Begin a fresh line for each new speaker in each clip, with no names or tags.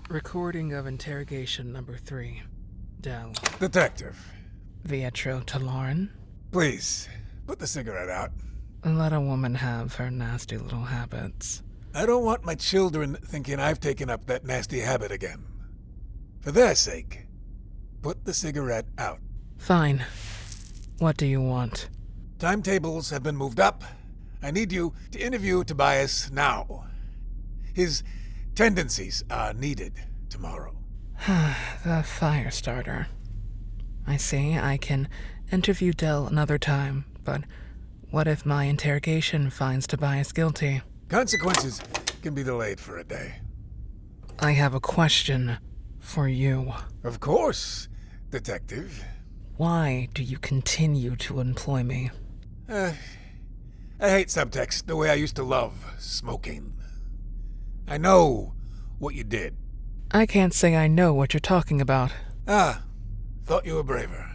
Recording of interrogation number 3. Del.
Detective.
Vietro Tallaran.
Please, put the cigarette out.
Let a woman have her nasty little habits.
I don't want my children thinking I've taken up that nasty habit again. For their sake, put the cigarette out.
Fine. What do you want?
Timetables have been moved up. I need you to interview Tobias now. His tendencies are needed tomorrow.
The fire starter. I see. I can interview Del another time, but what if my interrogation finds Tobias guilty?
Consequences can be delayed for a day.
I have a question for you.
Of course, Detective.
Why do you continue to employ me?
I hate subtext the way I used to love smoking. I know what you did.
I can't say I know what you're talking about.
Thought you were braver.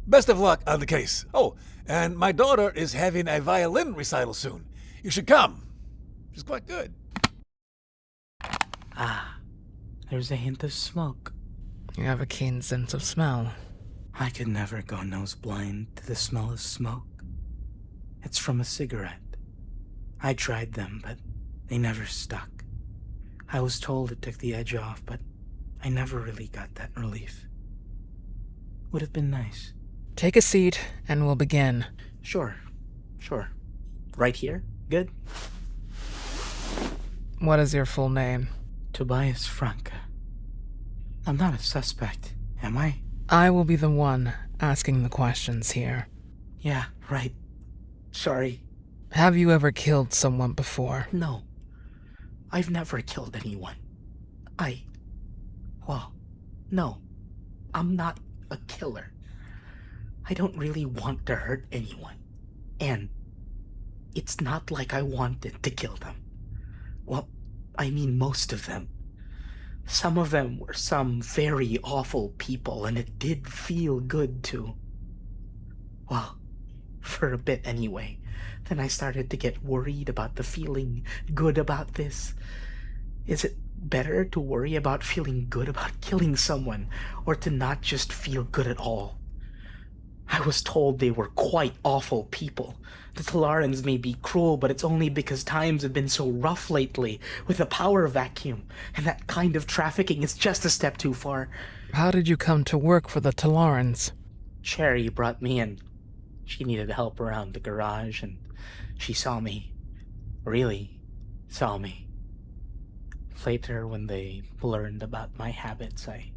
Best of luck on the case. Oh, and my daughter is having a violin recital soon. You should come. She's quite good.
There's a hint of smoke.
You have a keen sense of smell.
I could never go nose blind to the smell of smoke. It's from a cigarette. I tried them, but they never stuck. I was told it took the edge off, but I never really got that relief. Would have been nice.
Take a seat, and we'll begin.
Sure. Right here? Good?
What is your full name?
Tobias Franke. I'm not a suspect, am I?
I will be the one asking the questions here.
Yeah, right. Sorry.
Have you ever killed someone before?
No. I've never killed anyone. No. I'm not a killer. I don't really want to hurt anyone. And it's not like I wanted to kill them. Well, I mean most of them. Some of them were some very awful people, and it did feel good to... Well, for a bit anyway. Then I started to get worried about the feeling good about this. Is it better to worry about feeling good about killing someone, or to not just feel good at all? I was told they were quite awful people. The Tallarans may be cruel, but it's only because times have been so rough lately with the power vacuum, and that kind of trafficking is just a step too far.
How did you come to work for the Tallarans?
Cherrie brought me in. She needed help around the garage, and she saw me. Really saw me. Later, when they learned about my habits, I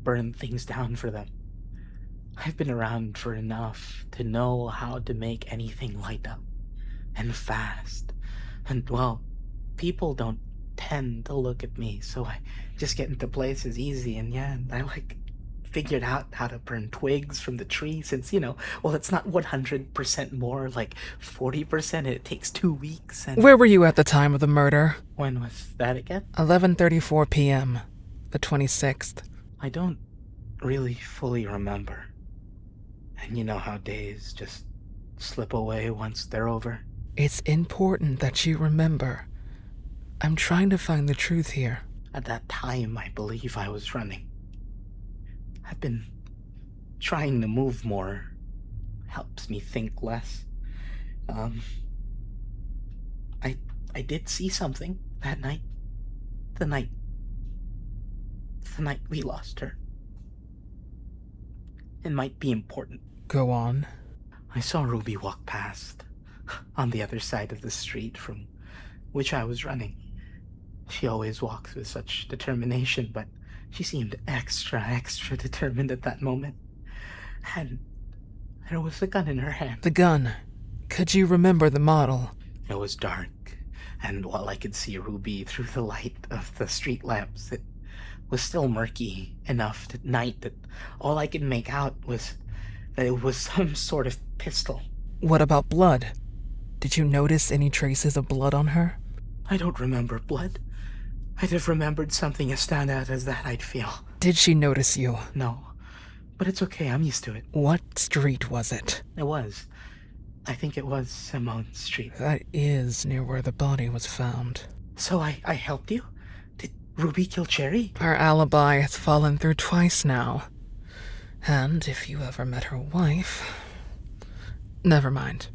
burned things down for them. I've been around for enough to know how to make anything light up. And fast. And, well, people don't tend to look at me, so I just get into places easy, and yeah, I, figured out how to burn twigs from the tree since, it's not 100% more, 40%, and it takes 2 weeks, and...
Where were you at the time of the murder?
When was that again?
11:34 p.m., the 26th.
I don't really fully remember. And you know how days just slip away once they're over?
It's important that you remember. I'm trying to find the truth here.
At that time, I believe I was running. I've been trying to move more. Helps me think less. I did see something that night. The night we lost her. It might be important.
Go on.
I saw Ruby walk past, on the other side of the street from which I was running. She always walks with such determination, but she seemed extra determined at that moment. And there was a gun in her hand.
The gun. Could you remember the model?
It was dark, and while I could see Ruby through the light of the street lamps, it was still murky enough at night that all I could make out was that it was some sort of pistol.
What about blood? Did you notice any traces of blood on her?
I don't remember blood. I'd have remembered something as standout as that, I'd feel.
Did she notice you?
No. But it's okay, I'm used to it.
What street was it?
I think it was Simone Street.
That is near where the body was found.
So I helped you? Ruby killed Cherrie?
Her alibi has fallen through twice now. And if you ever met her wife... Never mind.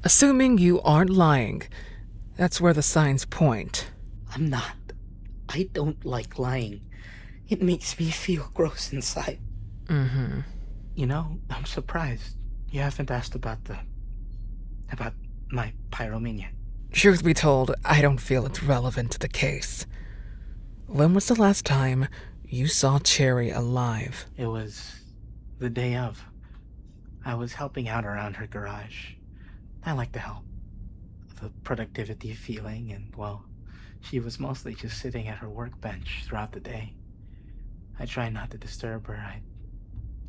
Assuming you aren't lying, that's where the signs point.
I'm not. I don't like lying. It makes me feel gross inside.
Mm-hmm.
You know, I'm surprised you haven't asked about my pyromania.
Truth be told, I don't feel it's relevant to the case. When was the last time you saw Cherrie alive?
It was the day of. I was helping out around her garage. I like to help. The productivity feeling, and, well, she was mostly just sitting at her workbench throughout the day. I try not to disturb her. I'd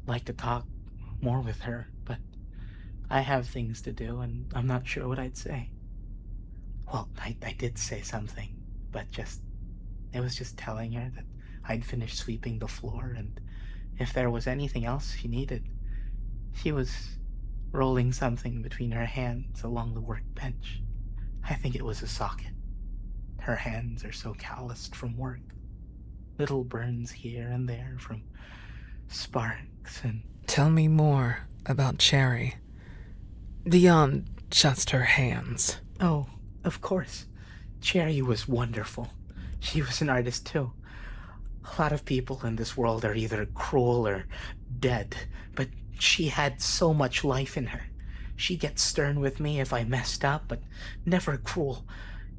like to talk more with her, but I have things to do, and I'm not sure what I'd say. Well, I did say something, but it was just telling her that I'd finished sweeping the floor, and if there was anything else she needed. She was rolling something between her hands along the workbench. I think it was a socket. Her hands are so calloused from work. Little burns here and there from sparks and...
Tell me more about Cherrie. Beyond just her hands.
Oh, of course. Cherrie was wonderful. She was an artist too. A lot of people in this world are either cruel or dead, but she had so much life in her. She'd get stern with me if I messed up, but never cruel.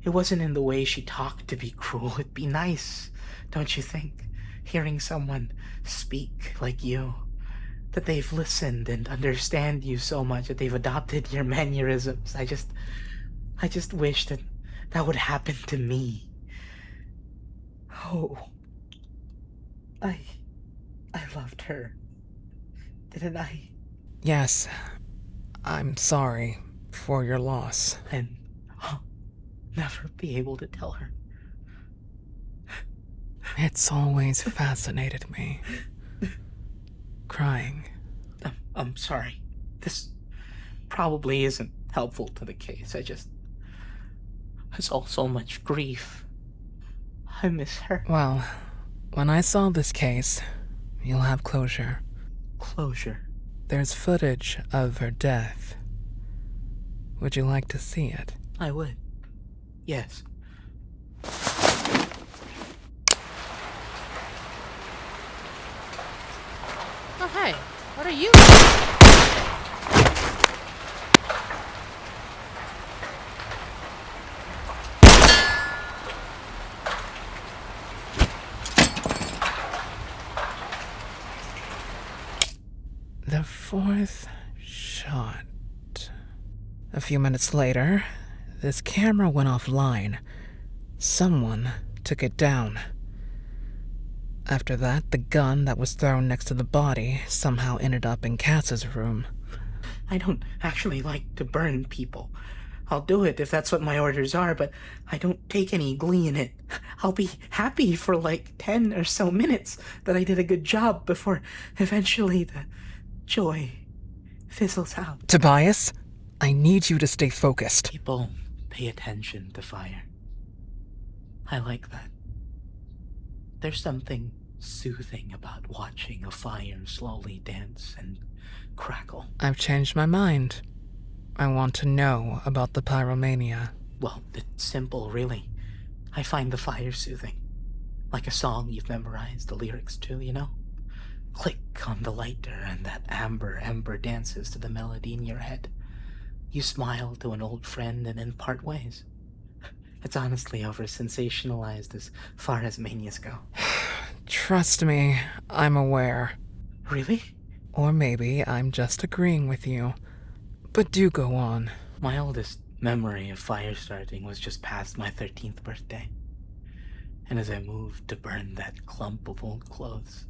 It wasn't in the way she talked to be cruel. It'd be nice, don't you think? Hearing someone speak like you. That they've listened and understand you so much that they've adopted your mannerisms. I just wish that would happen to me. Oh, I loved her. Didn't I?
Yes, I'm sorry for your loss.
And I'll never be able to tell her.
It's always fascinated me. Crying.
I'm sorry. This probably isn't helpful to the case. It's all so much grief. I miss her.
Well, when I solve this case, you'll have closure.
Closure.
There's footage of her death. Would you like to see it?
I would. Yes.
Oh, hey, what are you?
The fourth shot. A few minutes later, this camera went offline. Someone took it down. After that, the gun that was thrown next to the body somehow ended up in Cass's room.
I don't actually like to burn people. I'll do it if that's what my orders are, but I don't take any glee in it. I'll be happy for like 10 or so minutes that I did a good job before eventually the joy fizzles out.
Tobias, I need you to stay focused.
People pay attention to fire. I like that. There's something soothing about watching a fire slowly dance and crackle.
I've changed my mind. I want to know about the pyromania.
Well, it's simple, really. I find the fire soothing. Like a song you've memorized the lyrics to, you know? Click on the lighter and that amber ember dances to the melody in your head. You smile to an old friend and then part ways. It's honestly over-sensationalized as far as manias go.
Trust me, I'm aware.
Really?
Or maybe I'm just agreeing with you. But do go on.
My oldest memory of fire starting was just past my 13th birthday. And as I moved to burn that clump of old clothes,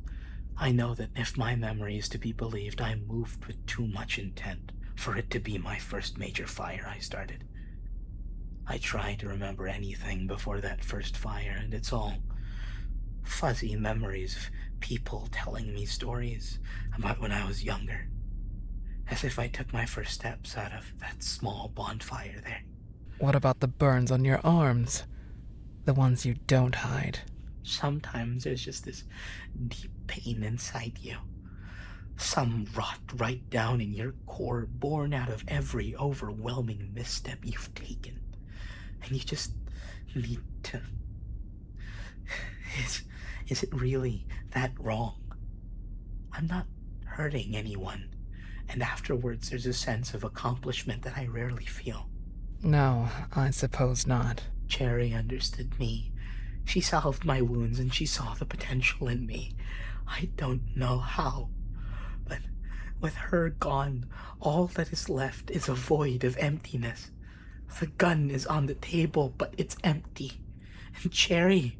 I know that if my memory is to be believed, I moved with too much intent for it to be my first major fire I started. I try to remember anything before that first fire, and it's all fuzzy memories of people telling me stories about when I was younger. As if I took my first steps out of that small bonfire there.
What about the burns on your arms? The ones you don't hide.
Sometimes there's just this deep pain inside you. Some rot right down in your core, born out of every overwhelming misstep you've taken. And you just need to... Is it really that wrong? I'm not hurting anyone. And afterwards there's a sense of accomplishment that I rarely feel.
No, I suppose not.
Cherrie understood me. She solved my wounds and she saw the potential in me. I don't know how. But with her gone, all that is left is a void of emptiness. The gun is on the table, but it's empty. And Cherrie,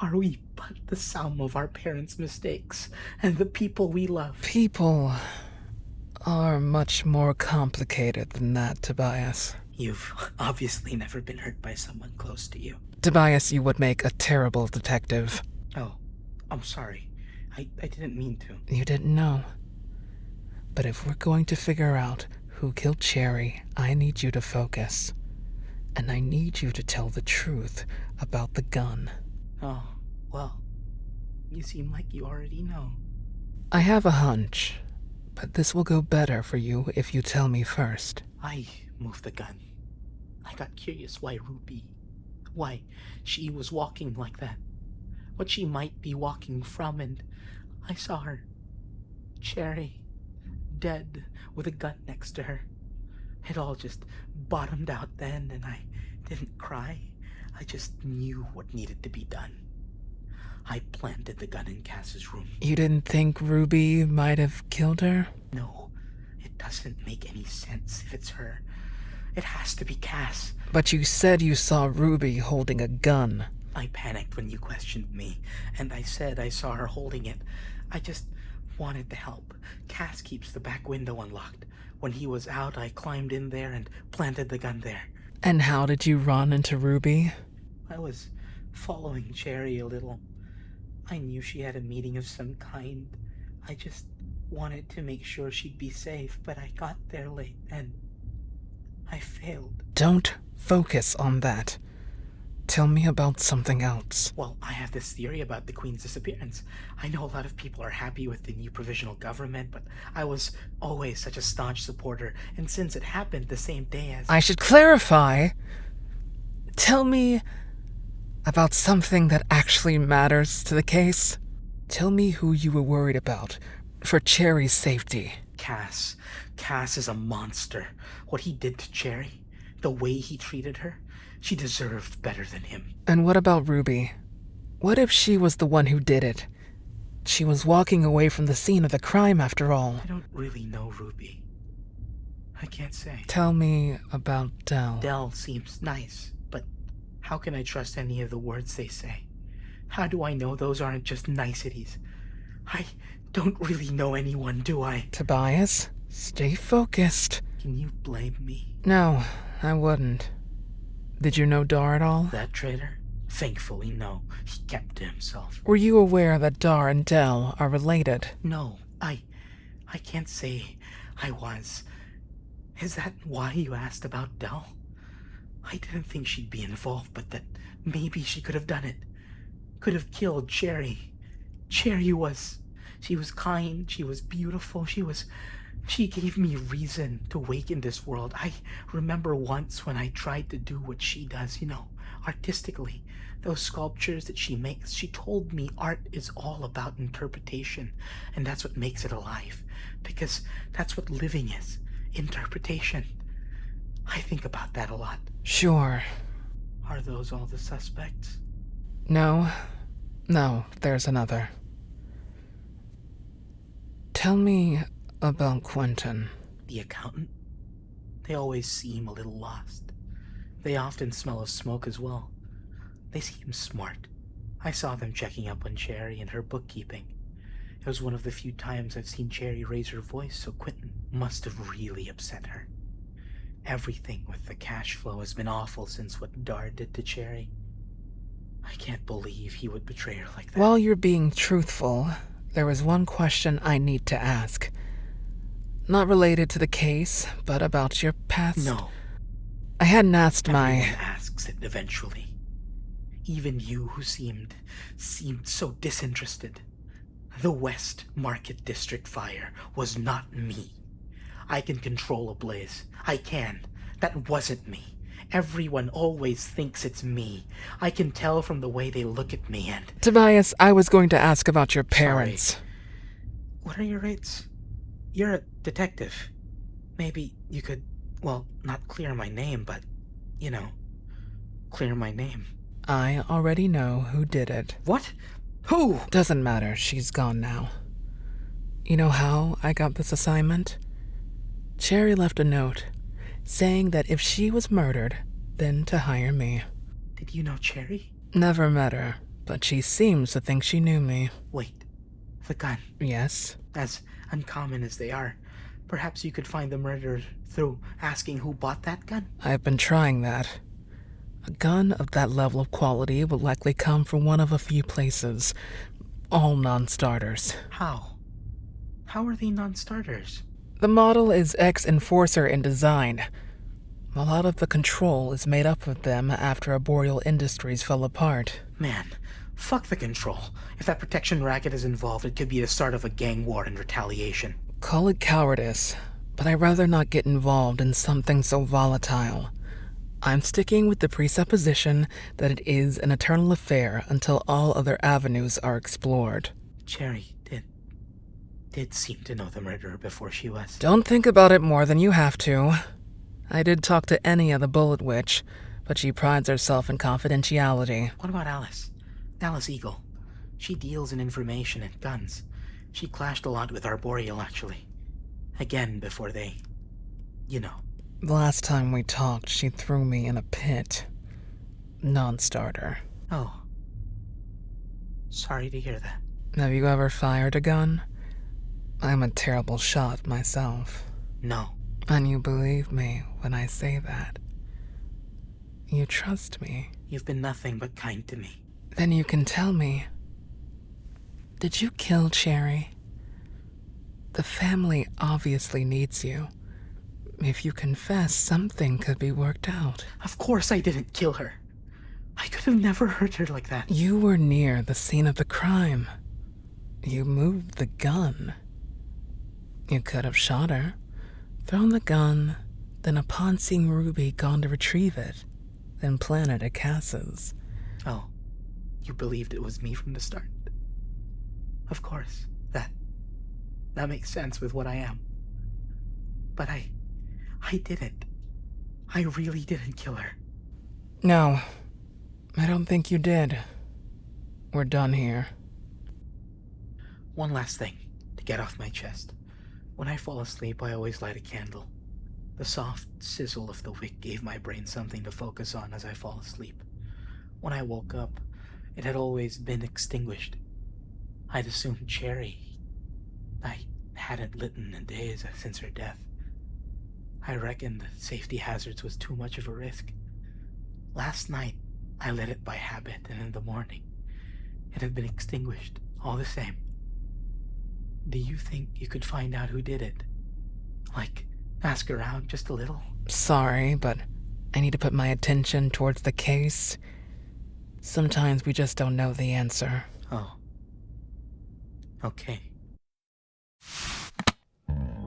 are we but the sum of our parents' mistakes and the people we love?
People are much more complicated than that, Tobias.
You've obviously never been hurt by someone close to you.
Tobias, you would make a terrible detective.
Oh, I'm sorry. I didn't mean to.
You didn't know. But if we're going to figure out who killed Cherrie, I need you to focus. And I need you to tell the truth about the gun.
Oh, well, you seem like you already know.
I have a hunch, but this will go better for you if you tell me first.
I moved the gun. I got curious why she was walking like that. What she might be walking from, and I saw her. Cherrie, dead, with a gun next to her. It all just bottomed out then, and I didn't cry. I just knew what needed to be done. I planted the gun in Cass's room.
You didn't think Ruby might have killed her?
No, it doesn't make any sense if it's her. It has to be Cass.
But you said you saw Ruby holding a gun.
I panicked when you questioned me, and I said I saw her holding it. I just wanted to help. Cass keeps the back window unlocked. When he was out, I climbed in there and planted the gun there.
And how did you run into Ruby?
I was following Cherrie a little. I knew she had a meeting of some kind. I just wanted to make sure she'd be safe, but I got there late and I failed.
Don't focus on that. Tell me about something else.
Well, I have this theory about the Queen's disappearance. I know a lot of people are happy with the new provisional government, but I was always such a staunch supporter, and since it happened the same day as...
I should clarify. Tell me about something that actually matters to the case. Tell me who you were worried about, for Cherrie's safety.
Cass. Cass is a monster. What he did to Cherrie, the way he treated her, she deserved better than him.
And what about Ruby? What if she was the one who did it? She was walking away from the scene of the crime after all.
I don't really know Ruby. I can't say.
Tell me about Dell.
Dell seems nice, but how can I trust any of the words they say? How do I know those aren't just niceties? I don't really know anyone, do I?
Tobias, stay focused.
Can you blame me?
No, I wouldn't. Did you know Dar at all?
That traitor? Thankfully, no. He kept to himself.
Were you aware that Dar and Dell are related?
No, I can't say I was. Is that why you asked about Dell? I didn't think she'd be involved, but that maybe she could have done it. Could have killed Cherrie. Cherrie was... She was kind, she was beautiful, she gave me reason to wake in this world. I remember once when I tried to do what she does, artistically. Those sculptures that she makes, she told me art is all about interpretation, and that's what makes it alive. Because that's what living is, interpretation. I think about that a lot.
Sure.
Are those all the suspects?
No, there's another. Tell me about Quentin.
The accountant? They always seem a little lost. They often smell of smoke as well. They seem smart. I saw them checking up on Cherrie and her bookkeeping. It was one of the few times I've seen Cherrie raise her voice, so Quentin must have really upset her. Everything with the cash flow has been awful since what Dar did to Cherrie. I can't believe he would betray her like that.
While you're being truthful, there is one question I need to ask. Not related to the case, but about your past.
No.
I hadn't asked
Everyone asks it eventually. Even you who seemed so disinterested. The West Market District fire was not me. I can control a blaze. I can. That wasn't me. Everyone always thinks it's me. I can tell from the way they look at me and...
Tobias, I was going to ask about your parents.
Sorry. What are your rates? You're a detective. Maybe you could, well, not clear my name, but, clear my name.
I already know who did it.
What? Who?
Doesn't matter, she's gone now. You know how I got this assignment? Cherrie left a note saying that if she was murdered, then to hire me.
Did you know Cherrie?
Never met her, but she seems to think she knew me.
Wait, the gun.
Yes?
As uncommon as they are, perhaps you could find the murderer through asking who bought that gun?
I've been trying that. A gun of that level of quality will likely come from one of a few places, all non-starters.
How? How are they non-starters?
The model is ex-enforcer in design. A lot of the control is made up of them after Arboreal Industries fell apart.
Man, fuck the control. If that protection racket is involved, it could be the start of a gang war and retaliation.
Call it cowardice, but I'd rather not get involved in something so volatile. I'm sticking with the presupposition that it is an eternal affair until all other avenues are explored.
Cherrie did seem to know the murderer before she was.
Don't think about it more than you have to. I did talk to Enya the Bullet Witch, but she prides herself in confidentiality.
What about Alice? Alice Eagle. She deals in information and guns. She clashed a lot with Arboreal, actually. Again, before they...
The last time we talked, she threw me in a pit. Non-starter.
Oh. Sorry to hear that.
Have you ever fired a gun? I'm a terrible shot myself.
No.
And you believe me when I say that. You trust me.
You've been nothing but kind to me.
Then you can tell me. Did you kill Cherrie? The family obviously needs you. If you confess, something could be worked out.
Of course I didn't kill her. I could have never hurt her like that.
You were near the scene of the crime. You moved the gun. You could have shot her, thrown the gun, then upon seeing Ruby gone to retrieve it, then planted at Cass's.
Oh, you believed it was me from the start? Of course, that makes sense with what I am. But I didn't. I really didn't kill her.
No, I don't think you did. We're done here.
One last thing to get off my chest. When I fall asleep, I always light a candle. The soft sizzle of the wick gave my brain something to focus on as I fall asleep. When I woke up, it had always been extinguished. I'd assumed Cherrie. I hadn't lit in days since her death. I reckoned the safety hazards was too much of a risk. Last night, I lit it by habit, and in the morning, it had been extinguished, all the same. Do you think you could find out who did it? Like, ask around just a little?
Sorry, but I need to put my attention towards the case. Sometimes we just don't know the answer.
Oh. Okay.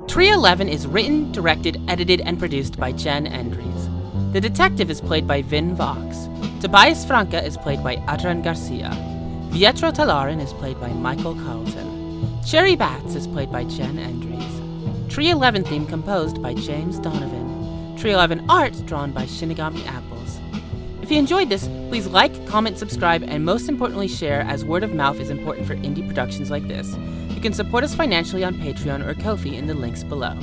Tree 11 is written, directed, edited, and produced by Jenn Endres. The detective is played by Vyn Vox. Tobias Franke is played by Adran Garcia. Vietro Tallaran is played by Michael Carleton. Cherrie Bats is played by Jenn Endres. Tree 11 theme composed by James Donovan. Tree 11 art drawn by Shinigami Apples. If you enjoyed this, please like, comment, subscribe, and most importantly share, as word of mouth is important for indie productions like this. You can support us financially on Patreon or Ko-fi in the links below.